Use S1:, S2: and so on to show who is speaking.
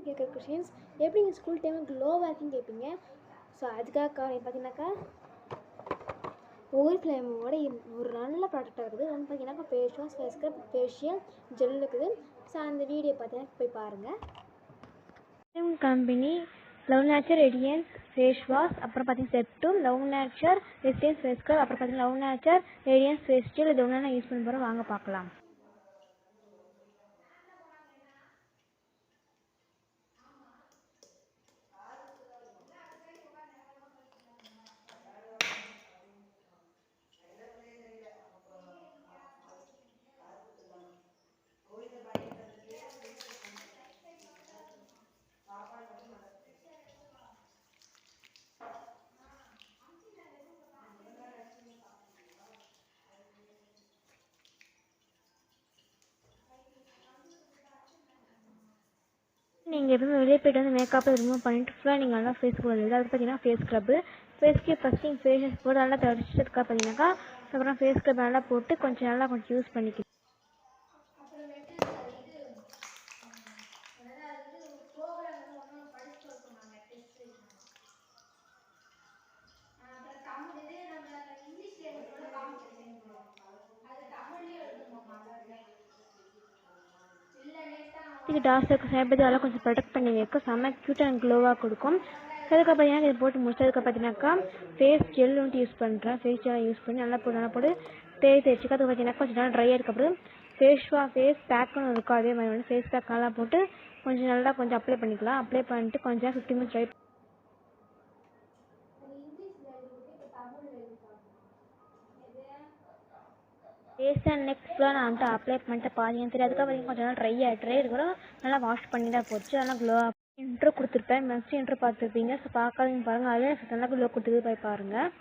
S1: கேட்குற கொஷின்ஸ் எப்படி நீங்கள் ஸ்கூல் டைமில் க்ளோவாக இருக்குன்னு கேட்பீங்க. ஸோ அதுக்காக பார்த்தீங்கன்னாக்கா ஒவ்வொரு ஃப்ளேமோட ஒரு நல்ல ப்ராடக்டாக இருக்குது. ஒன்று பார்த்தீங்கன்னாக்கா face wash, face scrub, facial gel இருக்குது. ஸோ அந்த வீடியோ பார்த்தீங்கன்னா போய் பாருங்கள். Company love nature radiance face wash, அப்புறம் பார்த்தீங்கன்னா செப்டும் love nature radiance face scrub, அப்புறம் பார்த்தீங்கன்னா love nature radiance face gel. இது ஒன்று நான் யூஸ் பண்ண போகிறேன், வாங்க பார்க்கலாம். நீங்கள் எப்பவுமே வெளியே போய்ட்டு வந்து மேக்கப்பில் ரிமூவ் பண்ணிட்டு ஃபுல்லாக நீங்கள் நல்லா ஃபேஸ் கூட அது பார்த்தீங்கன்னா ஃபேஸ் ஸ்க்ரப்பு. ஃபேஸ்க்கு ஃபஸ்ட்டு நீங்கள் ஃபேஸ் போட்டு நல்லா தொடச்சிட்டதுக்கா பார்த்தீங்கன்னாக்கா அப்புறம் ஃபேஸ் ஸ்க்ரப் நல்லா போட்டு கொஞ்சம் யூஸ் பண்ணிக்கணும். இது டார்க் சர்க்கிள்ஸ் பற்றி அதெல்லாம் கொஞ்சம் ப்ரொடெக்ட் பண்ணி வைக்கும், செம்ம க்யூட்டாக அண்ட் க்ளோவாக கொடுக்கும். அதுக்கு பார்த்தீங்கன்னா இதை போட்டு முடிச்சதுக்கு பார்த்தீங்கன்னாக்கா ஃபேஸ் ஜெல் வந்துட்டு யூஸ் பண்ணுறேன். ஃபேஸ் ஜெல்லாம் யூஸ் பண்ணி நல்லா போட்டு தேய்ச்சிக்க. அதுக்கு பார்த்தீங்கன்னா கொஞ்சம் நல்லா ட்ரை ஆகிருக்கப்புறம் ஃபேஸ் பேக்குன்னு இருக்கும், அதே மாதிரி வந்து ஃபேஸ் பேக் நல்லா போட்டு கொஞ்சம் அப்ளை பண்ணிக்கலாம். அப்ளை பண்ணிட்டு கொஞ்சம் 15 minutes dry face and neck ஃபுல்லாக நான் வந்துட்டு அப்ளை பண்ணிட்டு பாதிங்க தெரியாதுக்காக பார்த்தீங்கன்னா கொஞ்சம் நல்லா ட்ரை இருக்கிறோம். நல்லா வாஷ் பண்ணி தான் போச்சு. அதெல்லாம் க்ளோ இன்ட்ரோ கொடுத்துருப்பேன், நெக்ஸ்ட் இன்ட்ரோ பார்த்துருப்பீங்க. ஸோ பார்க்காதீங்க பாருங்கள், அதில் நல்லா க்ளோ கொடுத்துருக்கு போய் பாருங்கள்.